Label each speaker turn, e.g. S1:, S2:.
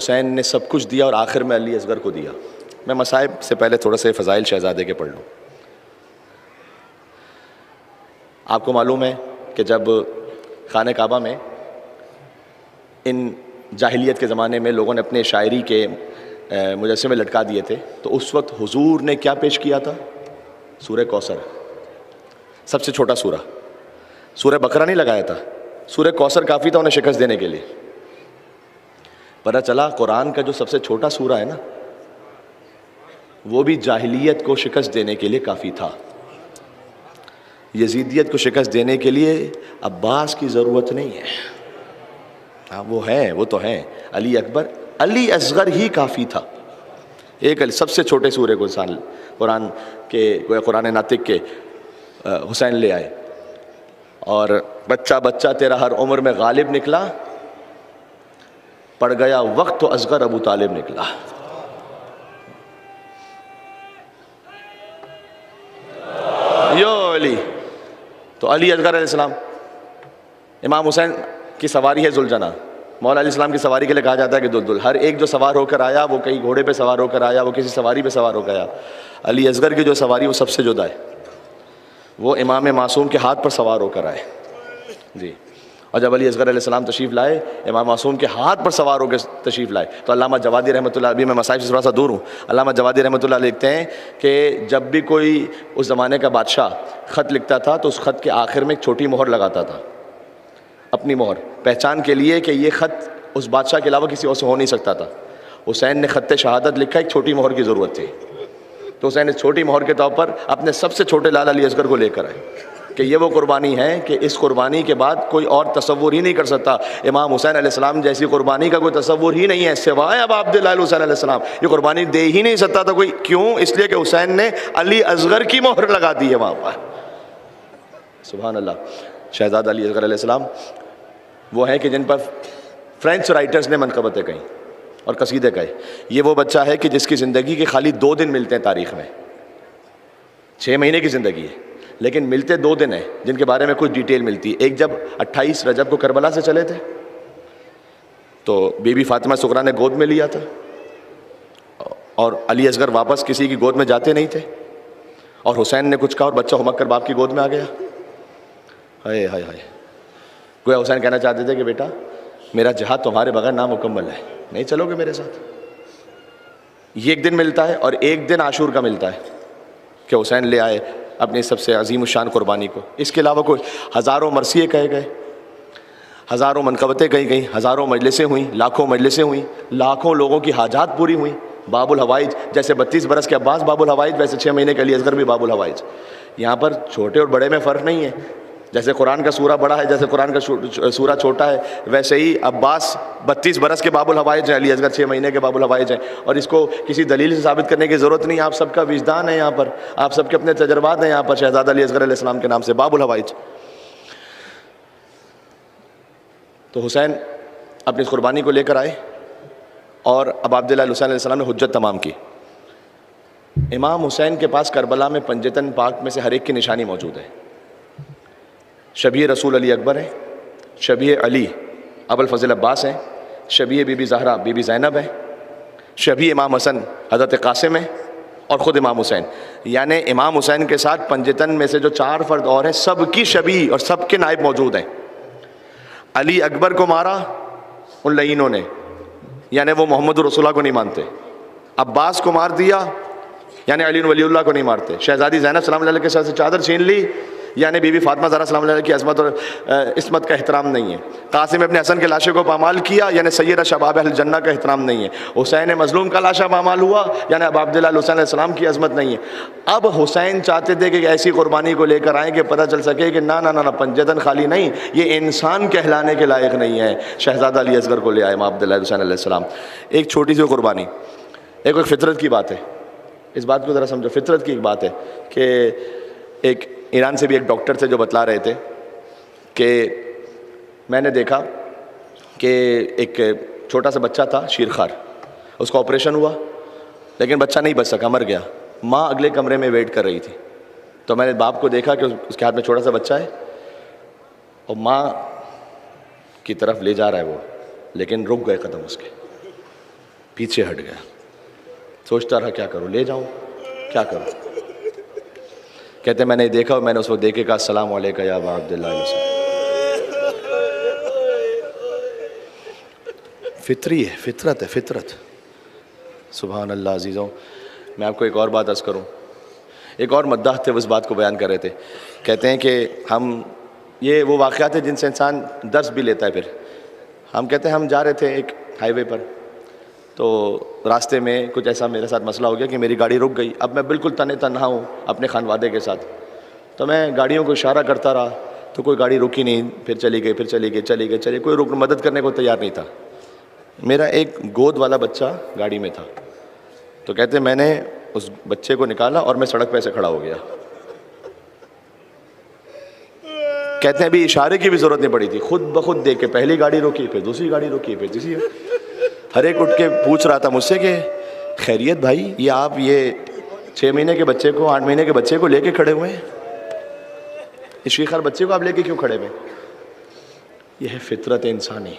S1: حسین نے سب کچھ دیا اور آخر میں علی اصغر کو دیا۔ میں مصائب سے پہلے تھوڑا سے فضائل شہزادے کے پڑھ لوں۔ آپ کو معلوم ہے کہ جب خانہ کعبہ میں ان جاہلیت کے زمانے میں لوگوں نے اپنے شاعری کے مجسمے لٹکا دیے تھے، تو اس وقت حضور نے کیا پیش کیا تھا؟ سورہ کوثر، سب سے چھوٹا سورہ۔ سورہ بقرہ نہیں لگایا تھا، سورہ کوثر کافی تھا انہیں شکست دینے کے لیے۔ پتہ چلا قرآن کا جو سب سے چھوٹا سورہ ہے نا، وہ بھی جاہلیت کو شکست دینے کے لیے کافی تھا۔ یزیدیت کو شکست دینے کے لیے عباس کی ضرورت نہیں ہے، ہاں وہ ہیں، وہ تو ہیں، علی اکبر، علی اصغر ہی کافی تھا۔ ایک سب سے چھوٹے سورے کو انسان قرآن ناطق کے حسین لے آئے، اور بچہ بچہ تیرا ہر عمر میں غالب نکلا، پڑ گیا وقت تو اصغر ابو طالب نکلا۔ یو علی، تو علی اصغر علیہ السلام، امام حسین کی سواری ہے ذوالجناح۔ مولا علیہ السلام کی سواری کے لیے کہا جاتا ہے کہ دلدل، ہر ایک جو سوار ہو کر آیا وہ کہیں گھوڑے پہ سوار ہو کر آیا، وہ کسی سواری پہ سوار ہو گیا۔ علی اصغر کی جو سواری وہ سب سے جدا ہے، وہ امام معصوم کے ہاتھ پر سوار ہو کر آئے جی۔ اور جب علی اصغر علیہ السلام تشریف لائے، امام معصوم کے ہاتھ پر سوار ہو کے تشریف لائے۔ تو علامہ جوادی رحمۃ اللہ، ابھی میں مصائب سے تھوڑا سا دور ہوں، علامہ جوادی رحمۃ اللہ لکھتے ہیں کہ جب بھی کوئی اس زمانے کا بادشاہ خط لکھتا تھا تو اس خط کے آخر میں ایک چھوٹی مہر لگاتا تھا، اپنی مہر، پہچان کے لیے کہ یہ خط اس بادشاہ کے علاوہ کسی اور سے ہو نہیں سکتا تھا۔ حسین نے خط شہادت لکھا، ایک چھوٹی مہر کی ضرورت تھی، تو حسین نے چھوٹی مہر کے طور پر اپنے سب سے چھوٹے لال علی اصغر کو لے کر آئے کہ یہ وہ قربانی ہے کہ اس قربانی کے بعد کوئی اور تصور ہی نہیں کر سکتا۔ امام حسین علیہ السلام جیسی قربانی کا کوئی تصور ہی نہیں ہے سوائے اب عبداللہ الحسین علیہ السلام۔ یہ قربانی دے ہی نہیں سکتا تھا کوئی، کیوں؟ اس لیے کہ حسین نے علی اصغر کی مہر لگا دی ہے وہاں پر۔ سبحان اللہ۔ شہزادہ علی اصغر علیہ السلام وہ ہیں کہ جن پر فرینچ رائٹرز نے منقبتیں کہیں اور قصیدے کہے۔ یہ وہ بچہ ہے کہ جس کی زندگی کے خالی 2 دن ملتے ہیں تاریخ میں، 6 مہینے کی زندگی ہے لیکن ملتے 2 دن ہیں جن کے بارے میں کچھ ڈیٹیل ملتی ہے۔ ایک جب 28 رجب کو کربلا سے چلے تھے تو بی بی فاطمہ سغریٰ نے گود میں لیا تھا، اور علی اصغر واپس کسی کی گود میں جاتے نہیں تھے، اور حسین نے کچھ کہا اور بچہ ہمک کر باپ کی گود میں آ گیا۔ ہائے ہائے ہائے، گویا حسین کہنا چاہتے تھے کہ بیٹا میرا جہاد تمہارے بغیر نامکمل ہے، نہیں چلو گے میرے ساتھ۔ یہ ایک دن ملتا ہے، اور ایک دن عاشور کا ملتا ہے کہ حسین لے آئے اپنی سب سے عظیم الشان قربانی کو۔ اس کے علاوہ کوئی ہزاروں مرثیے کہے گئے، ہزاروں منقبتیں کہی گئیں، ہزاروں مجلسیں ہوئیں، لاکھوں مجلسیں ہوئیں، لاکھوں لوگوں کی حاجات پوری ہوئیں۔ باب الحوائج، جیسے 32 برس کے عباس باب الحوائج، ویسے 6 مہینے کے علی اصغر بھی باب الحوائج۔ یہاں پر چھوٹے اور بڑے میں فرق نہیں ہے، جیسے قرآن کا سورہ بڑا ہے، جیسے قرآن کا سورہ چھوٹا ہے، ویسے ہی عباس 32 برس کے باب الحوائج ہیں، علی اصغر 6 مہینے کے باب الحوائج ہیں۔ اور اس کو کسی دلیل سے ثابت کرنے کی ضرورت نہیں، آپ سب کا وجدان ہے یہاں پر، آپ سب کے اپنے تجربات ہیں یہاں پر شہزادہ علی اصغر علیہ السلام کے نام سے باب الحوائج۔ تو حسین اپنی اس قربانی کو لے کر آئے، اور اب عبداللہ الحسین علیہ السلام نے حجت تمام کی۔ امام حسین کے پاس کربلا میں پنجتن پاک میں سے ہر ایک کی نشانی موجود ہے۔ شبیہ رسول علی اکبر ہے، شبیہ علی ابو الفضل عباس ہیں، شبیہ بی بی زہرا بی بی زینب ہے، شبیہ امام حسن حضرت قاسم ہے، اور خود امام حسین۔ یعنی امام حسین کے ساتھ پنجتن میں سے جو 4 فرد اور ہیں، سب کی شبیہ اور سب کے نائب موجود ہیں۔ علی اکبر کو مارا ان لعینوں نے، یعنی وہ محمد رسول اللہ کو نہیں مانتے۔ عباس کو مار دیا، یعنی علی ولی اللہ کو نہیں مارتے۔ شہزادی زینب سلام اللہ علیہ کے ساتھ سے چادر چھین لی، یعنی بی بی فاطمہ زہرا سلام اللہ علیہ کی عظمت اور عصمت کا احترام نہیں ہے۔ قاسم ابن حسن کے لاشے کو پامال کیا، یعنی سید شباب اہل جنہ کا احترام نہیں ہے۔ حسین مظلوم کا لاشا پامال ہوا، یعنی اب عبداللہ الحسین علیہ السلام کی عظمت نہیں ہے۔ اب حسین چاہتے تھے کہ ایسی قربانی کو لے کر آئیں کہ پتہ چل سکے کہ نہ نہ نہ پنجتن خالی نہیں، یہ انسان کہلانے کے لائق نہیں ہے۔ شہزادہ علی اصغر کو لے آئے امام عبداللہ الحسین علیہ السلام۔ ایک چھوٹی سی قربانی، ایک فطرت کی بات ہے، اس بات کو ذرا سمجھو۔ فطرت کی ایک بات ہے کہ ایک ایران سے بھی ایک ڈاکٹر تھے جو بتلا رہے تھے کہ میں نے دیکھا کہ ایک چھوٹا سا بچہ تھا شیرخوار، اس کا آپریشن ہوا لیکن بچہ نہیں بچ سکا، مر گیا۔ ماں اگلے کمرے میں ویٹ کر رہی تھی، تو میں نے باپ کو دیکھا کہ اس کے ہاتھ میں چھوٹا سا بچہ ہے اور ماں کی طرف لے جا رہا ہے وہ، لیکن رک گئے قدم اس کے۔ پیچھے ہٹ گیا, سوچتا رہا کیا کروں, لے جاؤں کیا کروں. کہتے ہیں میں نے دیکھا اور میں نے اس وقت دیکھ کے کہا السلام علیکم یا ابا عبداللہ علیہ السلام. فطری ہے, فطرت ہے, فطرت. سبحان اللہ. عزیزوں, میں آپ کو ایک اور بات عرض کروں. ایک اور مداح تھے, اس بات کو بیان کر رہے تھے. کہتے ہیں کہ ہم, یہ وہ واقعات ہیں جن سے انسان درس بھی لیتا ہے. پھر ہم کہتے ہیں ہم جا رہے تھے ایک ہائی وے پر, تو راستے میں کچھ ایسا میرے ساتھ مسئلہ ہو گیا کہ میری گاڑی رک گئی. اب میں بالکل تنہا ہوں اپنے خانوادے کے ساتھ, تو میں گاڑیوں کو اشارہ کرتا رہا تو کوئی گاڑی رکی نہیں, پھر چلی گئی, پھر چلی گئی, چلی گئی, چلی گئی, کوئی مدد کرنے کو تیار نہیں تھا. میرا ایک گود والا بچہ گاڑی میں تھا, تو کہتے ہیں میں نے اس بچے کو نکالا اور میں سڑک پہ ایسے کھڑا ہو گیا. کہتے ہیں ابھی اشارے کی بھی ضرورت نہیں پڑی تھی, خود بخود دیکھ کے پہلی گاڑی روکی, پھر دوسری گاڑی روکی, پھر تیسری. ہر ایک اٹھ کے پوچھ رہا تھا مجھ سے کہ خیریت بھائی, یہ آپ یہ 6 مہینے کے بچے کو, 8 مہینے کے بچے کو لے کے کھڑے ہوئے ہیں, اس شیخر بچے کو آپ لے کے کیوں کھڑے ہوئے؟ یہ ہے فطرت انسانی.